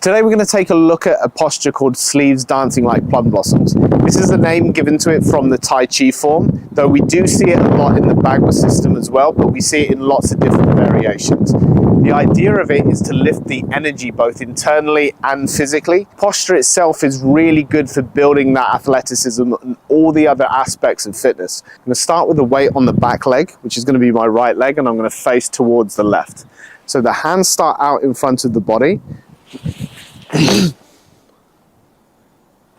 Today we're going to take a look at a posture called sleeves dancing like plum blossoms. This is a name given to it from the Tai Chi form, though we do see it a lot in the Bagua system as well, but we see it in lots of different variations. The idea of it is to lift the energy both internally and physically. Posture itself is really good for building that athleticism and all the other aspects of fitness. I'm going to start with the weight on the back leg, which is going to be my right leg, and I'm going to face towards the left. So the hands start out in front of the body.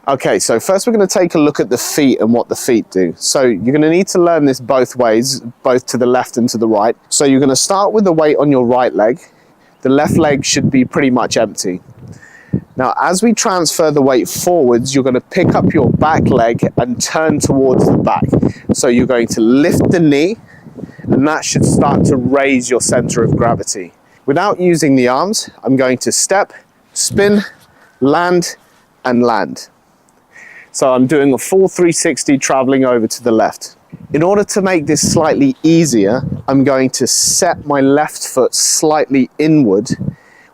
Okay, so first we're going to take a look at the feet and what the feet do. So you're going to need to learn this both ways, both to the left and to the right. So you're going to start with the weight on your right leg. The left leg should be pretty much empty. Now, as we transfer the weight forwards, you're going to pick up your back leg and turn towards the back. So you're going to lift the knee, and that should start to raise your center of gravity. Without using the arms, I'm going to step, spin, land, and land. So I'm doing a full 360 traveling over to the left. In order to make this slightly easier, I'm going to set my left foot slightly inward,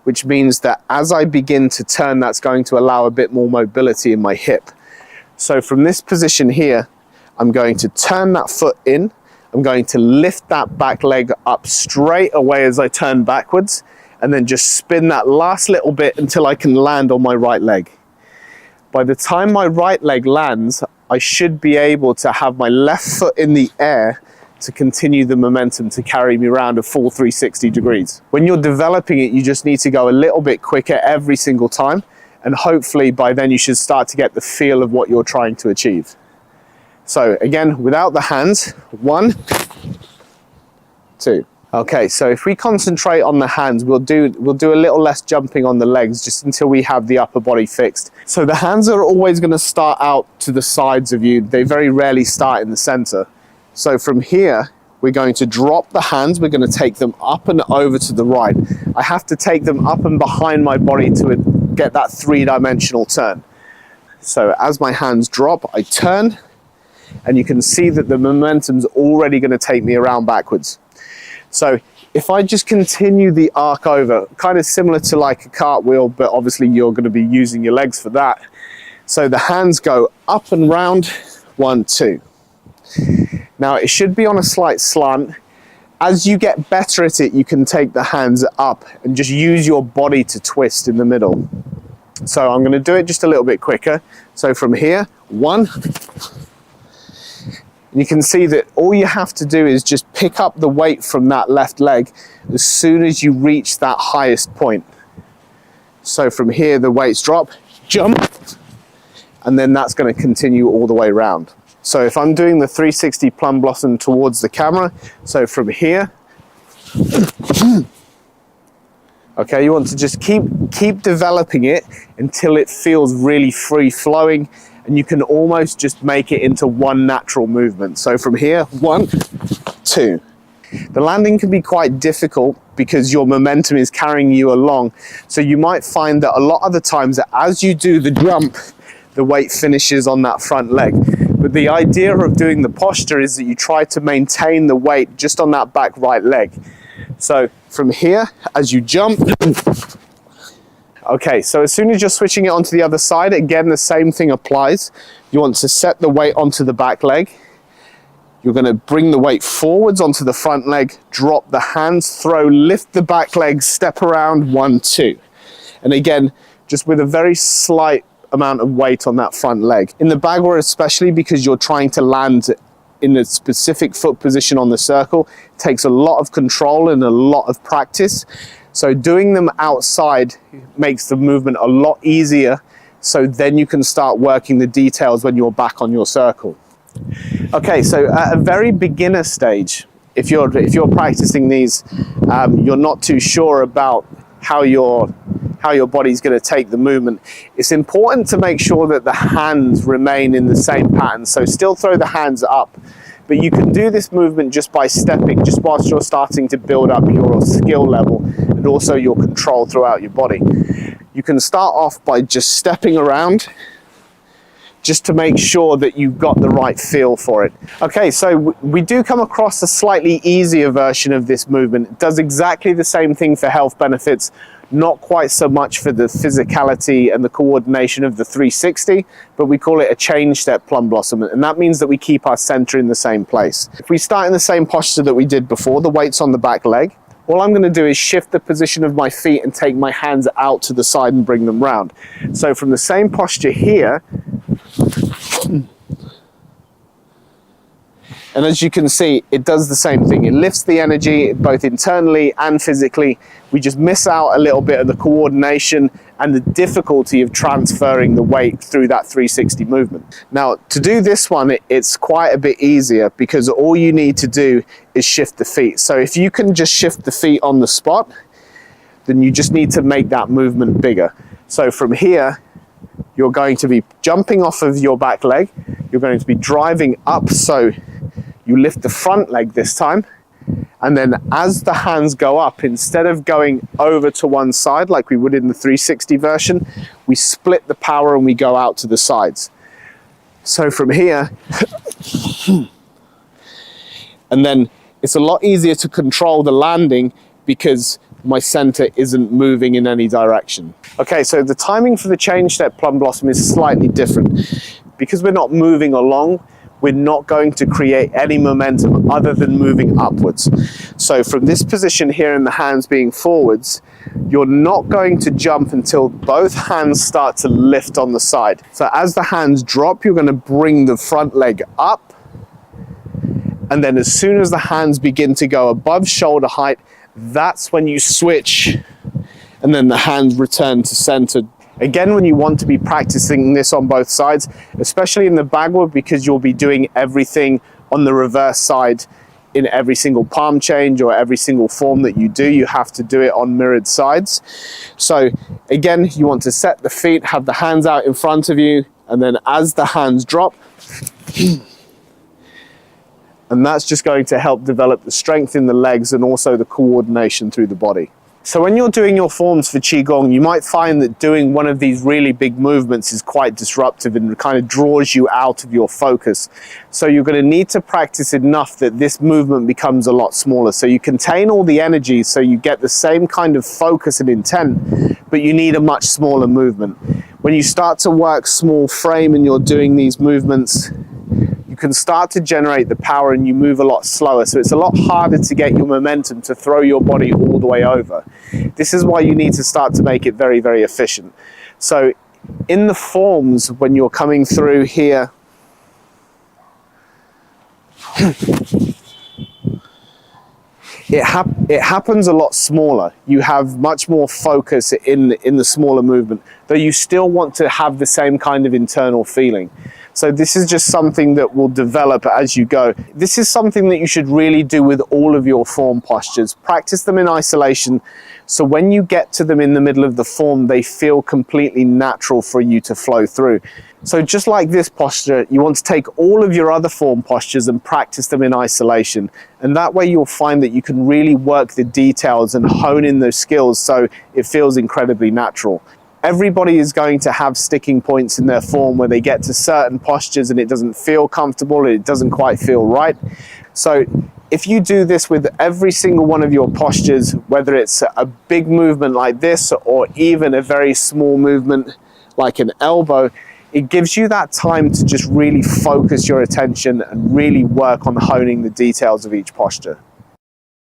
which means that as I begin to turn, that's going to allow a bit more mobility in my hip. So from this position here, I'm going to turn that foot in. I'm going to lift that back leg up straight away as I turn backwards, and then just spin that last little bit until I can land on my right leg. By the time my right leg lands, I should be able to have my left foot in the air to continue the momentum to carry me around a full 360 degrees. When you're developing it, you just need to go a little bit quicker every single time, and hopefully by then you should start to get the feel of what you're trying to achieve. So again, without the hands, 1, 2. Okay, so if we concentrate on the hands, we'll do a little less jumping on the legs just until we have the upper body fixed. So the hands are always going to start out to the sides of you. They very rarely start in the center. So from here, we're going to drop the hands. We're going to take them up and over to the right. I have to take them up and behind my body to get that three-dimensional turn. So as my hands drop, I turn, and you can see that the momentum's already going to take me around backwards. So if I just continue the arc over, kind of similar to like a cartwheel, but obviously you're going to be using your legs for that. So the hands go up and round, 1, 2. Now it should be on a slight slant. As you get better at it, you can take the hands up and just use your body to twist in the middle. So I'm going to do it just a little bit quicker. So from here, 1. You can see that all you have to do is just pick up the weight from that left leg as soon as you reach that highest point. So from here, the weights drop, jump, and then that's going to continue all the way around. So if I'm doing the 360 plum blossom towards the camera, so from here, okay, you want to just keep developing it until it feels really free flowing, and you can almost just make it into one natural movement. So from here, 1, 2. The landing can be quite difficult because your momentum is carrying you along. So you might find that a lot of the times that as you do the jump, the weight finishes on that front leg. But the idea of doing the posture is that you try to maintain the weight just on that back right leg. So from here, as you jump, okay, so as soon as you're switching it onto the other side, again, the same thing applies. You want to set the weight onto the back leg. You're going to bring the weight forwards onto the front leg, drop the hands, throw, lift the back leg, step around, 1, 2. And again, just with a very slight amount of weight on that front leg. In the Bagua especially, because you're trying to land in a specific foot position on the circle, it takes a lot of control and a lot of practice. So doing them outside makes the movement a lot easier, so then you can start working the details when you're back on your circle. Okay, so at a very beginner stage, if you're practicing these, you're not too sure about how your body's going to take the movement. It's important to make sure that the hands remain in the same pattern. So still throw the hands up, but you can do this movement just by stepping, just whilst you're starting to build up your skill level and also your control throughout your body. You can start off by just stepping around, just to make sure that you've got the right feel for it. Okay, so we do come across a slightly easier version of this movement. It does exactly the same thing for health benefits, not quite so much for the physicality and the coordination of the 360, but we call it a change step plum blossom, and that means that we keep our center in the same place. If we start in the same posture that we did before, the weight's on the back leg, all I'm going to do is shift the position of my feet and take my hands out to the side and bring them round. So from the same posture here, and as you can see, it does the same thing. It lifts the energy both internally and physically. We just miss out a little bit of the coordination and the difficulty of transferring the weight through that 360 movement. Now, to do this one, it's quite a bit easier because all you need to do is shift the feet. So if you can just shift the feet on the spot, then you just need to make that movement bigger. So from here, you're going to be jumping off of your back leg. You're going to be driving up, so you lift the front leg this time, and then as the hands go up, instead of going over to one side like we would in the 360 version, we split the power and we go out to the sides. So from here, and then it's a lot easier to control the landing because my center isn't moving in any direction. Okay, so the timing for the change step plum blossom is slightly different. Because we're not moving along, we're not going to create any momentum other than moving upwards. So from this position here in the hands being forwards, you're not going to jump until both hands start to lift on the side. So as the hands drop, you're going to bring the front leg up. And then as soon as the hands begin to go above shoulder height, that's when you switch and then the hands return to center. Again, when you want to be practicing this on both sides, especially in the backward, because you'll be doing everything on the reverse side in every single palm change or every single form that you do, you have to do it on mirrored sides. So again, you want to set the feet, have the hands out in front of you, and then as the hands drop, and that's just going to help develop the strength in the legs and also the coordination through the body. So when you're doing your forms for Qigong, you might find that doing one of these really big movements is quite disruptive and kind of draws you out of your focus. So you're going to need to practice enough that this movement becomes a lot smaller. So you contain all the energy so you get the same kind of focus and intent, but you need a much smaller movement. When you start to work small frame and you're doing these movements, you can start to generate the power and you move a lot slower. So it's a lot harder to get your momentum to throw your body all the way over. This is why you need to start to make it very, very efficient. So in the forms, when you're coming through here, it happens a lot smaller. You have much more focus in the smaller movement, though you still want to have the same kind of internal feeling. So this is just something that will develop as you go. This is something that you should really do with all of your form postures. Practice them in isolation, so when you get to them in the middle of the form, they feel completely natural for you to flow through. So just like this posture, you want to take all of your other form postures and practice them in isolation. And that way you'll find that you can really work the details and hone in those skills so it feels incredibly natural. Everybody is going to have sticking points in their form where they get to certain postures and it doesn't feel comfortable, it doesn't quite feel right. So if you do this with every single one of your postures, whether it's a big movement like this or even a very small movement like an elbow, it gives you that time to just really focus your attention and really work on honing the details of each posture.